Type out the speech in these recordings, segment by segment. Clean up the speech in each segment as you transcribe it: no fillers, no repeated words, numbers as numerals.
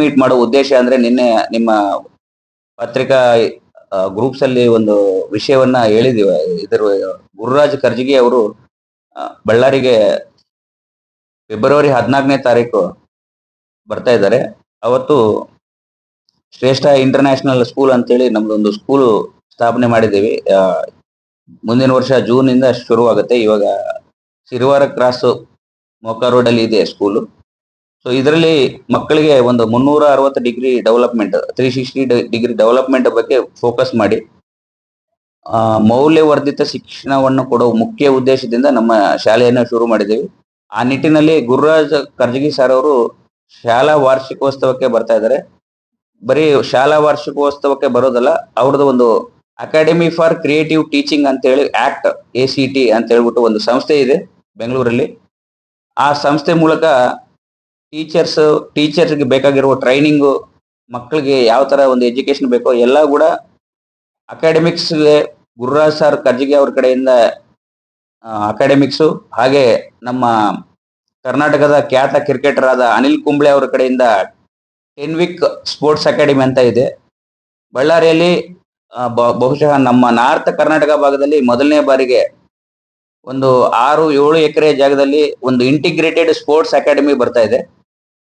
Meet ಮಾಡೋ ಉದ್ದೇಶ ಅಂದ್ರೆ ನಿನ್ನೆ ನಿಮ್ಮ ಪತ್ರಿಕಾ ಗ್ರೂಪ್ಸ್ ಅಲ್ಲಿ ಒಂದು ವಿಷಯವನ್ನ ಹೇಳಿದೀವಿ. ಇದರ ಗುರುರಾಜ್ ಕರ್ಜಗಿ ಅವರು ಬಳ್ಳಾರಿಗೆ ಫೆಬ್ರವರಿ 14ನೇ ತಾರೀಕು ಬರ್ತಾ ಇದ್ದಾರೆ. ಅವತ್ತು ಶ್ರೇಷ್ಠ ಇಂಟರ್ನ್ಯಾಷನಲ್ ಸ್ಕೂಲ್ ಅಂತೇಳಿ ನಮ್ದೊಂದು ಸ್ಕೂಲ್ ಸ್ಥಾಪನೆ ಮಾಡಿದ್ದೀವಿ. ಮುಂದಿನ ವರ್ಷ ಜೂನ್ ಇಂದ ಶುರುವಾಗುತ್ತೆ. ಇವಾಗ ಸಿರಿವಾರ ಕ್ರಾಸ್ ಮೋಕ ರೋಡ್ ಅಲ್ಲಿ ಇದೆ ಸ್ಕೂಲು. ಸೊ ಇದರಲ್ಲಿ ಮಕ್ಕಳಿಗೆ ಒಂದು 360 ಡಿಗ್ರಿ ಡೆವಲಪ್ಮೆಂಟ್, 360 ಡಿಗ್ರಿ ಡೆವಲಪ್ಮೆಂಟ್ ಬಗ್ಗೆ ಫೋಕಸ್ ಮಾಡಿ ಮೌಲ್ಯವರ್ಧಿತ ಶಿಕ್ಷಣವನ್ನು ಕೊಡುವ ಮುಖ್ಯ ಉದ್ದೇಶದಿಂದ ನಮ್ಮ ಶಾಲೆಯನ್ನು ಶುರು ಮಾಡಿದ್ದೀವಿ. ಆ ನಿಟ್ಟಿನಲ್ಲಿ ಗುರುರಾಜ್ ಕರ್ಜಗಿ ಸರ್ ಅವರು ಶಾಲಾ ವಾರ್ಷಿಕೋತ್ಸವಕ್ಕೆ ಬರ್ತಾ ಇದ್ದಾರೆ. ಬರೀ ಶಾಲಾ ವಾರ್ಷಿಕೋತ್ಸವಕ್ಕೆ ಬರೋದಲ್ಲ, ಅವ್ರದ್ದು ಒಂದು ಅಕಾಡೆಮಿ ಫಾರ್ ಕ್ರಿಯೇಟಿವ್ ಟೀಚಿಂಗ್ ಅಂತ ಹೇಳಿ ಆಕ್ಟ್ ACT ಅಂತ ಹೇಳ್ಬಿಟ್ಟು ಒಂದು ಸಂಸ್ಥೆ ಇದೆ ಬೆಂಗಳೂರಲ್ಲಿ. ಆ ಸಂಸ್ಥೆ ಮೂಲಕ ಟೀಚರ್ಸ್ಗೆ ಬೇಕಾಗಿರುವ ಟ್ರೈನಿಂಗು, ಮಕ್ಕಳಿಗೆ ಯಾವ ತರ ಒಂದು ಎಜುಕೇಶನ್ ಬೇಕೋ ಎಲ್ಲ ಕೂಡ ಅಕಾಡೆಮಿಕ್ಸ್ಗೆ ಗುರುರಾಜ್ ಸರ್ ಕರ್ಜಗಿ ಅವ್ರ ಕಡೆಯಿಂದ ಅಕಾಡೆಮಿಕ್ಸು, ಹಾಗೆ ನಮ್ಮ ಕರ್ನಾಟಕದ ಖ್ಯಾತ ಕ್ರಿಕೆಟರ್ ಆದ ಅನಿಲ್ ಕುಂಬ್ಳೆ ಅವರ ಕಡೆಯಿಂದ 10 ವೀಕ್ ಸ್ಪೋರ್ಟ್ಸ್ ಅಕಾಡೆಮಿ ಅಂತ ಇದೆ. ಬಳ್ಳಾರಿಯಲ್ಲಿ ಬಹುಶಃ ನಮ್ಮ ನಾರ್ತ್ ಕರ್ನಾಟಕ ಭಾಗದಲ್ಲಿ ಮೊದಲನೇ ಬಾರಿಗೆ ಒಂದು 6-7 ಎಕರೆ ಜಾಗದಲ್ಲಿ ಒಂದು ಇಂಟಿಗ್ರೇಟೆಡ್ ಸ್ಪೋರ್ಟ್ಸ್ ಅಕಾಡೆಮಿ ಬರ್ತಾ ಇದೆ.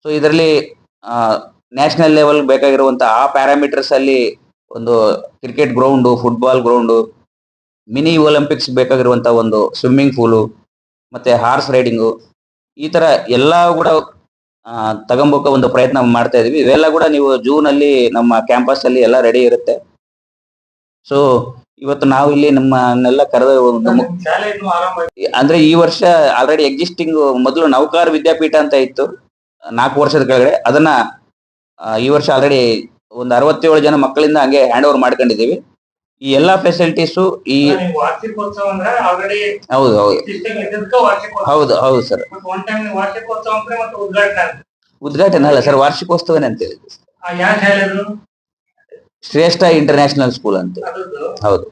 ಸೊ ಇದರಲ್ಲಿ ನ್ಯಾಷನಲ್ ಲೆವೆಲ್ ಬೇಕಾಗಿರುವಂತಹ ಆ ಪ್ಯಾರಾಮೀಟರ್ಸ್ ಅಲ್ಲಿ ಒಂದು cricket ground, football ground, mini Olympics ಬೇಕಾಗಿರುವಂತಹ ಒಂದು ಸ್ವಿಮ್ಮಿಂಗ್ ಪೂಲು, ಮತ್ತೆ ಹಾರ್ಸ್ ರೈಡಿಂಗು, ಈ ತರ ಎಲ್ಲಾ ಕೂಡ ತಗೊಂಬೋಕ ಒಂದು ಪ್ರಯತ್ನ ಮಾಡ್ತಾ ಇದೀವಿ. ಇವೆಲ್ಲ ಕೂಡ ನೀವು ಜೂನ್ ಅಲ್ಲಿ ನಮ್ಮ ಕ್ಯಾಂಪಸ್ ಅಲ್ಲಿ ಎಲ್ಲ ರೆಡಿ ಇರುತ್ತೆ. ಸೊ ಇವತ್ತು ನಾವು ಇಲ್ಲಿ ನಮ್ಮನ್ನೆಲ್ಲ ಕರೆದ ಅಂದ್ರೆ ಈ ವರ್ಷ ಆಲ್ರೆಡಿ ಎಕ್ಸಿಸ್ಟಿಂಗ್ ಮೊದಲು ನೌಕಾರ ವಿದ್ಯಾಪೀಠ ಅಂತ ಇತ್ತು 4 ವರ್ಷದ ಕೆಳಗಡೆ. ಅದನ್ನ ಈ ವರ್ಷ ಆಲ್ರೆಡಿ ಒಂದು 67 ಜನ ಮಕ್ಕಳಿಂದ ಹಂಗೆ ಹ್ಯಾಂಡ್ ಓವರ್ ಮಾಡ್ಕೊಂಡಿದೀವಿ. ಈ ಎಲ್ಲಾ ಫೆಸಿಲಿಟೀಸು ಈ ಹೌದು ಹೌದು ಸರ್. ಉದ್ಘಾಟನೆ ಅಲ್ಲ ಸರ್, ವಾರ್ಷಿಕೋತ್ಸವನೇ ಅಂತ ಹೇಳಿದ್ವಿ. ಶ್ರೇಷ್ಠ ಇಂಟರ್ನ್ಯಾಷನಲ್ ಸ್ಕೂಲ್ ಅಂತ. ಹೌದು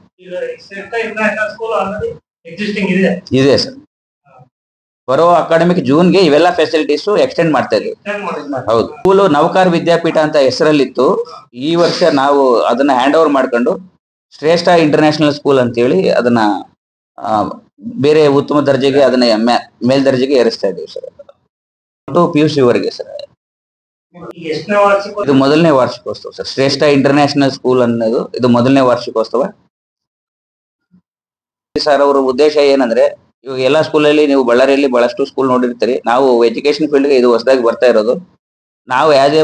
ಇದೆ ಸರ್. ಬರೋ ಅಕಾಡೆಮಿಕ್ ಜೂನ್ಗೆ ಇವೆಲ್ಲ ಫೆಸಿಲಿಟೀಸು ಎಕ್ಸ್ಟೆಂಡ್ ಮಾಡ್ತಾ ಇದ್ವಿ. ಹೌದು, ಸ್ಕೂಲು ನೌಕಾರ್ ವಿದ್ಯಾಪೀಠ ಅಂತ ಹೆಸರಲ್ಲಿತ್ತು. ಈ ವರ್ಷ ನಾವು ಅದನ್ನ ಹ್ಯಾಂಡ್ ಓವರ್ ಮಾಡ್ಕೊಂಡು ಶ್ರೇಷ್ಠ ಇಂಟರ್ನ್ಯಾಷನಲ್ ಸ್ಕೂಲ್ ಅಂತ ಹೇಳಿ ಅದನ್ನ ಬೇರೆ ಉತ್ತಮ ದರ್ಜೆಗೆ ಅದನ್ನ ಮೇಲ್ದರ್ಜೆಗೆ ಏರಿಸ್ತಾ ಇದ್ದೀವಿ ಸರ್. PUC ವರೆಗೆ ಸರ್. ಇದು ಮೊದಲನೇ ವಾರ್ಷಿಕೋತ್ಸವ ಸರ್. ಶ್ರೇಷ್ಠ ಇಂಟರ್ನ್ಯಾಷನಲ್ ಸ್ಕೂಲ್ ಅನ್ನೋದು ಇದು ಮೊದಲನೇ ವಾರ್ಷಿಕೋತ್ಸವ. ಸರ್ ಅವರ ಉದ್ದೇಶ ಏನಂದ್ರೆ, ಇವಾಗ ಎಲ್ಲಾ ಸ್ಕೂಲಲ್ಲಿ ನೀವು ಬಳ್ಳಾರಿಯಲ್ಲಿ ಬಹಳಷ್ಟು ಸ್ಕೂಲ್ ನೋಡಿರ್ತೀರಿ. ನಾವು ಎಜುಕೇಶನ್ ಫೀಲ್ಡ್ಗೆ ಇದು ಹೊಸದಾಗಿ ಬರ್ತಾ ಇರೋದು. ನಾವು ಆಸ್ ಎ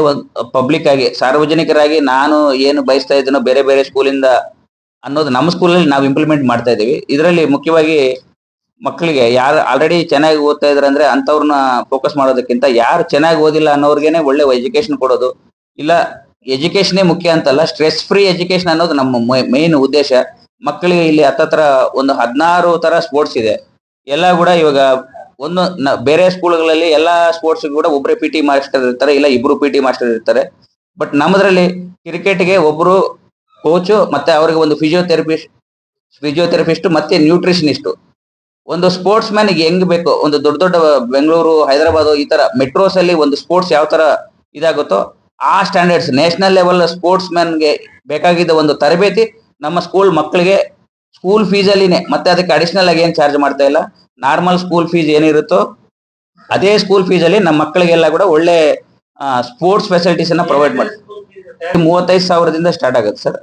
ಪಬ್ಲಿಕ್ ಆಗಿ, ಸಾರ್ವಜನಿಕರಾಗಿ ನಾನು ಏನು ಬಯಸ್ತಾ ಇದ್ದೀನೋ ಬೇರೆ ಬೇರೆ ಸ್ಕೂಲಿಂದ ಅನ್ನೋದು ನಮ್ಮ ಸ್ಕೂಲಲ್ಲಿ ನಾವು ಇಂಪ್ಲಿಮೆಂಟ್ ಮಾಡ್ತಾ ಇದೀವಿ. ಇದರಲ್ಲಿ ಮುಖ್ಯವಾಗಿ ಮಕ್ಕಳಿಗೆ ಯಾರು ಆಲ್ರೆಡಿ ಚೆನ್ನಾಗಿ ಓದ್ತಾ ಇದಾರೆ ಅಂದ್ರೆ ಅಂತವ್ರನ್ನ ಫೋಕಸ್ ಮಾಡೋದಕ್ಕಿಂತ ಯಾರು ಚೆನ್ನಾಗಿ ಓದಿಲ್ಲ ಅನ್ನೋರ್ಗೆನೆ ಒಳ್ಳೆ ಎಜುಕೇಶನ್ ಕೊಡೋದು. ಇಲ್ಲ ಎಜುಕೇಶನ್ ಮುಖ್ಯ ಅಂತಲ್ಲ, ಸ್ಟ್ರೆಸ್ ಫ್ರೀ ಎಜುಕೇಶನ್ ಅನ್ನೋದು ನಮ್ಮ ಮೇನ್ ಉದ್ದೇಶ. ಮಕ್ಕಳಿಗೆ ಇಲ್ಲಿ ಹತ್ತತ್ರ ಒಂದು 16 ತರ ಸ್ಪೋರ್ಟ್ಸ್ ಇದೆ. ಎಲ್ಲ ಕೂಡ ಇವಾಗ ಒಂದು ಬೇರೆ ಸ್ಕೂಲ್ಗಳಲ್ಲಿ ಎಲ್ಲಾ ಸ್ಪೋರ್ಟ್ಸ್ ಕೂಡ ಒಬ್ಬರೇ PT ಮಾಸ್ಟರ್ ಇರ್ತಾರೆ, ಇಲ್ಲ ಇಬ್ರು PT ಮಾಸ್ಟರ್ ಇರ್ತಾರೆ. ಬಟ್ ನಮ್ಮದ್ರಲ್ಲಿ ಕ್ರಿಕೆಟ್ಗೆ ಒಬ್ರು ಕೋಚು, ಮತ್ತೆ ಅವರಿಗೆ ಒಂದು ಫಿಸಿಯೋಥೆರಪಿಸ್ಟ್ ಮತ್ತೆ ನ್ಯೂಟ್ರಿಷನಿಸ್ಟ್. ಒಂದು ಸ್ಪೋರ್ಟ್ಸ್ ಮ್ಯಾನ್ ಹೆಂಗ್ ಬೇಕು, ಒಂದು ದೊಡ್ಡ ದೊಡ್ಡ ಬೆಂಗಳೂರು, ಹೈದರಾಬಾದ್ ಈ ತರ ಮೆಟ್ರೋಸ್ ಅಲ್ಲಿ ಒಂದು ಸ್ಪೋರ್ಟ್ಸ್ ಯಾವ ತರ ಇದಾಗುತ್ತೋ ಆ ಸ್ಟ್ಯಾಂಡರ್ಡ್ಸ್ ನ್ಯಾಷನಲ್ ಲೆವೆಲ್ ಸ್ಪೋರ್ಟ್ಸ್ ಮ್ಯಾನ್ಗೆ ಬೇಕಾಗಿದ್ದ ಒಂದು ತರಬೇತಿ ನಮ್ಮ ಸ್ಕೂಲ್ ಮಕ್ಕಳಿಗೆ ಸ್ಕೂಲ್ ಫೀಸ್ ಅಲ್ಲಿನೇ, ಮತ್ತೆ ಅದಕ್ಕೆ ಅಡಿಷನಲ್ ಆಗಿ ಏನ್ ಚಾರ್ಜ್ ಮಾಡ್ತಾ ಇಲ್ಲ. ನಾರ್ಮಲ್ ಸ್ಕೂಲ್ ಫೀಸ್ ಏನಿರುತ್ತೋ ಅದೇ ಸ್ಕೂಲ್ ಫೀಸ್ ಅಲ್ಲಿ ನಮ್ಮ ಮಕ್ಕಳಿಗೆಲ್ಲ ಕೂಡ ಒಳ್ಳೆ ಸ್ಪೋರ್ಟ್ಸ್ ಫೆಸಿಲಿಟೀಸ್ ಅನ್ನ ಪ್ರೊವೈಡ್ ಮಾಡ್ತೀವಿ. 35,000ದಿಂದ ಸ್ಟಾರ್ಟ್ ಆಗುತ್ತೆ ಸರ್.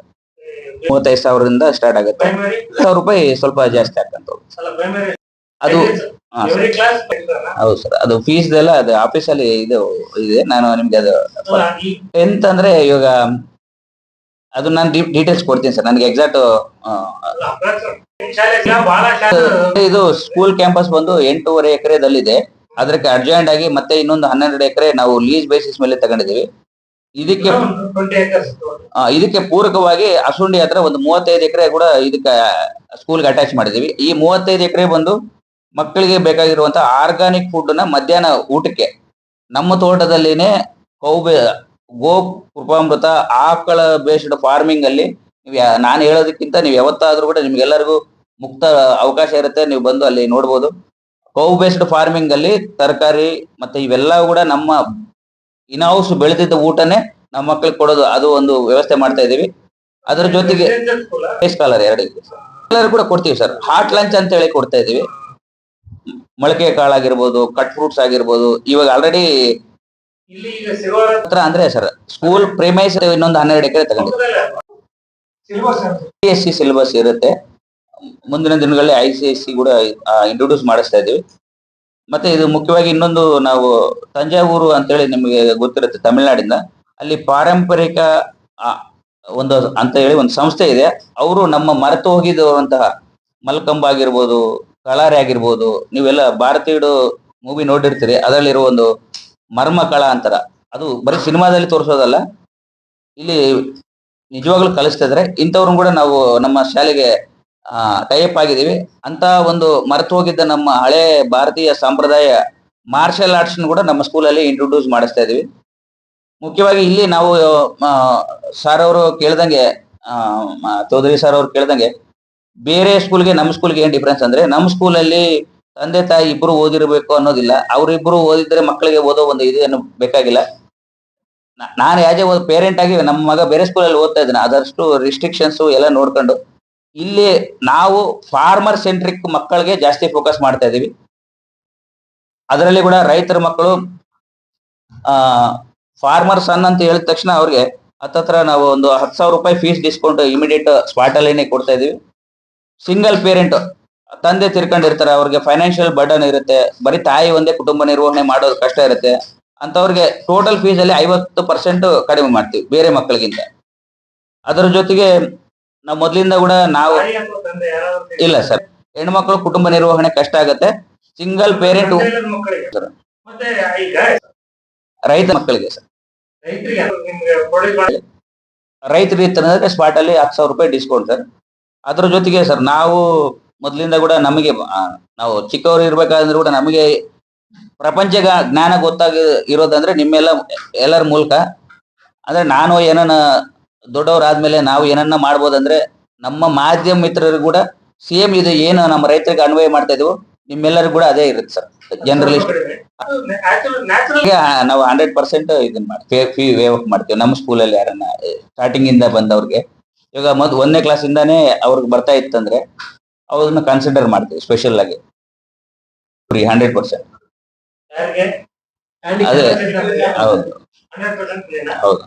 35,000ದಿಂದ ಸ್ಟಾರ್ಟ್ ಆಗುತ್ತೆ. 1,000 ರೂಪಾಯಿ ಸ್ವಲ್ಪ ಜಾಸ್ತಿ ಆಗ್ತಂತ. ಅದು ಹೌದು ಸರ್. ಅದು ಫೀಸ್ ಎಲ್ಲ ಅದು ಆಫೀಸಲ್ಲಿ ಇದೆ. ನಾನು ನಿಮ್ಗೆ ಅದು ಎಂತಂದ್ರೆ ಇವಾಗ ಅದು ನಾನು ಡೀಟೇಲ್ಸ್ ಕೊಡ್ತೀನಿ ಸರ್. ನನಗೆ ಎಕ್ಸಾಕ್ಟ್ ಇದು ಸ್ಕೂಲ್ ಕ್ಯಾಂಪಸ್ ಬಂದು 8.5 ಎಕರೆದಲ್ಲಿದೆ. ಅದಕ್ಕೆ ಅಡ್ಜಾಯಿಂಟ್ ಆಗಿ ಮತ್ತೆ ಇನ್ನೊಂದು 12 ಎಕರೆ ನಾವು ಲೀಸ್ ಬೇಸಿಸ್ ಮೇಲೆ ತಗೊಂಡಿದ್ದೀವಿ. ಇದಕ್ಕೆ ಪೂರಕವಾಗಿ ಅಸುಂಡಿ ಹತ್ರ ಒಂದು 35 ಎಕರೆ ಕೂಡ ಇದಕ್ಕೆ ಸ್ಕೂಲ್ಗೆ ಅಟ್ಯಾಚ್ ಮಾಡಿದೀವಿ. ಈ 35 ಎಕರೆ ಬಂದು ಮಕ್ಕಳಿಗೆ ಬೇಕಾಗಿರುವಂತಹ ಆರ್ಗಾನಿಕ್ ಫುಡ್ ನ ಮಧ್ಯಾಹ್ನ ಊಟಕ್ಕೆ ನಮ್ಮ ತೋಟದಲ್ಲಿನೇ ಗೋ ಕೃಪಾಮೃತ ಆಕಳ ಬೇಸ್ಡ್ ಫಾರ್ಮಿಂಗ್ ಅಲ್ಲಿ ನಾನು ಹೇಳೋದಕ್ಕಿಂತ ನೀವು ಯಾವತ್ತಾದ್ರೂ ಕೂಡ ನಿಮ್ಗೆಲ್ಲರಿಗೂ ಮುಕ್ತ ಅವಕಾಶ ಇರುತ್ತೆ, ನೀವು ಬಂದು ಅಲ್ಲಿ ನೋಡ್ಬೋದು. ಕೌ ಬೇಸ್ಡ್ ಫಾರ್ಮಿಂಗ್ ಅಲ್ಲಿ ತರಕಾರಿ ಮತ್ತೆ ಇವೆಲ್ಲ ಕೂಡ ನಮ್ಮ ಇನ್ ಹೌಸ್ ಬೆಳೆದಿದ್ದ ಊಟನೇ ನಮ್ಮ ಮಕ್ಕಳಿಗೆ ಕೊಡೋದು, ಅದು ಒಂದು ವ್ಯವಸ್ಥೆ ಮಾಡ್ತಾ ಇದೀವಿ. ಅದರ ಜೊತೆಗೆ ಸ್ಕಾಲರ್ 2 ಸ್ಕಾಲರ್ ಕೂಡ ಕೊಡ್ತೀವಿ ಸರ್. ಹಾಟ್ ಲಂಚ್ ಅಂತ ಹೇಳಿ ಕೊಡ್ತಾ ಇದೀವಿ. ಮೊಳಕೆ ಕಾಳಾಗಿರ್ಬೋದು, ಕಟ್ ಫ್ರೂಟ್ಸ್ ಆಗಿರ್ಬೋದು. ಇವಾಗ ಆಲ್ರೆಡಿ ಹತ್ರ ಅಂದ್ರೆ ಸರ್ ಸ್ಕೂಲ್ ಪ್ರಿಮೈಸ್ ಇನ್ನೊಂದು 12 ಎಕರೆ ತಗೊಂಡಿದ್ದೀವಿ. CSC ಸಿಲೆಬಸ್ ಇರುತ್ತೆ. ಮುಂದಿನ ದಿನಗಳಲ್ಲಿ ICSE ಕೂಡ ಇಂಟ್ರೊಡ್ಯೂಸ್ ಮಾಡಿಸ್ತಾ ಇದೀವಿ. ಮತ್ತೆ ಇದು ಮುಖ್ಯವಾಗಿ ಇನ್ನೊಂದು, ನಾವು ತಂಜಾವೂರು ಅಂತೇಳಿ ನಿಮಗೆ ಗೊತ್ತಿರುತ್ತೆ, ತಮಿಳುನಾಡಿಂದ. ಅಲ್ಲಿ ಪಾರಂಪರಿಕ ಆ, ಒಂದು ಅಂತ ಹೇಳಿ ಒಂದು ಸಂಸ್ಥೆ ಇದೆ. ಅವರು ನಮ್ಮ ಮರೆತು ಹೋಗಿರುವಂತಹ ಮಲ್ಕಂಬ ಆಗಿರ್ಬೋದು, ಕಳಾರಿ ಆಗಿರ್ಬೋದು, ನೀವೆಲ್ಲ ಭಾರತೀಯ ಮೂವಿ ನೋಡಿರ್ತೀರಿ. ಅದರಲ್ಲಿರುವ ಒಂದು ಮರ್ಮ ಕಳ ಅಂತಾರ, ಅದು ಬರೀ ಸಿನಿಮಾದಲ್ಲಿ ತೋರಿಸೋದಲ್ಲ, ಇಲ್ಲಿ ನಿಜವಾಗ್ಲೂ ಕಲಿಸ್ತಾ ಇದಾರೆ. ಇಂಥವ್ರನ್ನ ಕೂಡ ನಾವು ನಮ್ಮ ಶಾಲೆಗೆ ಟೈಪ್ ಆಗಿದ್ದೀವಿ. ಅಂತ ಒಂದು ಮರೆತು ಹೋಗಿದ್ದ ನಮ್ಮ ಹಳೆ ಭಾರತೀಯ ಸಂಪ್ರದಾಯ ಮಾರ್ಷಲ್ ಆರ್ಟ್ಸ್ ಕೂಡ ನಮ್ಮ ಸ್ಕೂಲಲ್ಲಿ ಇಂಟ್ರೊಡ್ಯೂಸ್ ಮಾಡಿಸ್ತಾ ಇದೀವಿ. ಮುಖ್ಯವಾಗಿ ಇಲ್ಲಿ ನಾವು ಸರ್ ಅವರು ಕೇಳ್ದಂಗೆ, ಚೌಧರಿ ಸರ್ ಅವ್ರು ಕೇಳ್ದಂಗೆ, ಬೇರೆ ಸ್ಕೂಲ್ಗೆ ನಮ್ಮ ಸ್ಕೂಲ್ಗೆ ಏನ್ ಡಿಫ್ರೆನ್ಸ್ ಅಂದ್ರೆ, ನಮ್ಮ ಸ್ಕೂಲಲ್ಲಿ ತಂದೆ ತಾಯಿ ಇಬ್ರು ಓದಿರ್ಬೇಕು ಅನ್ನೋದಿಲ್ಲ. ಅವರಿಬ್ರು ಓದಿದ್ರೆ ಮಕ್ಕಳಿಗೆ ಓದೋ ಒಂದು ಇದೇನು ಬೇಕಾಗಿಲ್ಲ. ನಾನು ಆಸ್ ಎ ಪೇರೆಂಟ್ ಆಗಿ ನಮ್ಮ ಮಗ ಬೇರೆ ಸ್ಕೂಲಲ್ಲಿ ಓದ್ತಾ ಇದ್ದಾನೆ, ಅದಷ್ಟು ರಿಸ್ಟ್ರಿಕ್ಷನ್ಸ್ ಎಲ್ಲ ನೋಡ್ಕೊಂಡು ಇಲ್ಲಿ ನಾವು ಫಾರ್ಮರ್ ಸೆಂಟ್ರಿಕ್ ಮಕ್ಕಳಿಗೆ ಜಾಸ್ತಿ ಫೋಕಸ್ ಮಾಡ್ತಾ ಇದೀವಿ. ಅದರಲ್ಲಿ ಕೂಡ ರೈತರ ಮಕ್ಕಳು ಫಾರ್ಮರ್ ಸನ್ ಅಂತ ಹೇಳಿದ ತಕ್ಷಣ ಅವ್ರಿಗೆ ಹತ್ತತ್ರ ನಾವು ಒಂದು 10,000 ರೂಪಾಯಿ ಫೀಸ್ ಡಿಸ್ಕೌಂಟ್ ಇಮಿಡಿಯೇಟ್ ಸ್ಪಾಟ್ ಅಲ್ಲಿನೇ ಕೊಡ್ತಾ ಇದೀವಿ. ಸಿಂಗಲ್ ಪೇರೆಂಟ್ ತಂದೆ ತಿರ್ಕೊಂಡಿರ್ತಾರೆ, ಅವ್ರಿಗೆ ಫೈನಾನ್ಷಿಯಲ್ ಬರ್ಡನ್ ಇರುತ್ತೆ, ಬರೀ ತಾಯಿ ಒಂದೇ ಕುಟುಂಬ ನಿರ್ವಹಣೆ ಮಾಡೋದು ಕಷ್ಟ ಇರುತ್ತೆ. ಅಂತವ್ರಿಗೆ ಟೋಟಲ್ ಫೀಸ್ ಅಲ್ಲಿ 50% ಕಡಿಮೆ ಮಾಡ್ತೀವಿ ಬೇರೆ ಮಕ್ಕಳಿಗಿಂತ. ಅದರ ಜೊತೆಗೆ ನಾವು ಮೊದಲಿಂದ ಕೂಡ ನಾವು ಇಲ್ಲ ಸರ್, ಹೆಣ್ಮಕ್ಳು ಕುಟುಂಬ ನಿರ್ವಹಣೆ ಕಷ್ಟ ಆಗತ್ತೆ. ಸಿಂಗಲ್ ಪೇರೆಂಟ್ ರೈತ ಮಕ್ಕಳಿಗೆ ಸರ್, ರೈತರಿಗೆ ಸ್ಪಾಟ್ ಅಲ್ಲಿ 10,000 ರೂಪಾಯಿ ಡಿಸ್ಕೌಂಟ್ ಸರ್. ಅದ್ರ ಜೊತೆಗೆ ಸರ್, ನಾವು ಮೊದಲಿಂದ ಕೂಡ ನಮಗೆ ನಾವು ಚಿಕ್ಕವರು ಇರ್ಬೇಕಾದ್ರೆ ಕೂಡ ನಮಗೆ ಪ್ರಪಂಚ ಜ್ಞಾನ ಗೊತ್ತಾಗಿ ಇರೋದಂದ್ರೆ ನಿಮ್ಮೆಲ್ಲ ಎಲ್ಲರ ಮೂಲಕ. ಅಂದ್ರೆ ನಾನು ಏನನ್ನ ದೊಡ್ಡವರಾದ್ಮೇಲೆ ನಾವು ಏನನ್ನ ಮಾಡ್ಬೋದಂದ್ರೆ, ನಮ್ಮ ಮಾಧ್ಯಮ ಮಿತ್ರರು ಕೂಡ ಸೇಮ್ ಇದು ಏನು ನಮ್ಮ ರೈತರಿಗೆ ಅನ್ವಯ ಮಾಡ್ತಾ ಇದೀವೋ ನಿಮ್ಮೆಲ್ಲರಿಗೂ ಕೂಡ ಅದೇ ಇರುತ್ತೆ ಸರ್. ಜನರಲಿಸ್ಟ್ ನಾವು 100% ಇದನ್ನ ಮಾಡ್ತೀವಿ, ಫೀ ವೇವ್ ಮಾಡ್ತೀವಿ ನಮ್ಮ ಸ್ಕೂಲಲ್ಲಿ. ಯಾರನ್ನ ಸ್ಟಾರ್ಟಿಂಗ್ ಇಂದ ಬಂದವ್ರಿಗೆ, ಇವಾಗ 1ನೇ ಕ್ಲಾಸ್ ಇಂದಾನೇ ಅವ್ರಿಗೆ ಬರ್ತಾ ಇತ್ತಂದ್ರೆ ಅವ್ರನ್ನ ಕನ್ಸಿಡರ್ ಮಾಡ್ತೀವಿ ಸ್ಪೆಷಲ್ ಆಗಿ ಫ್ರೀ 100%. ಅದೇ ಹೌದು ಹೌದು.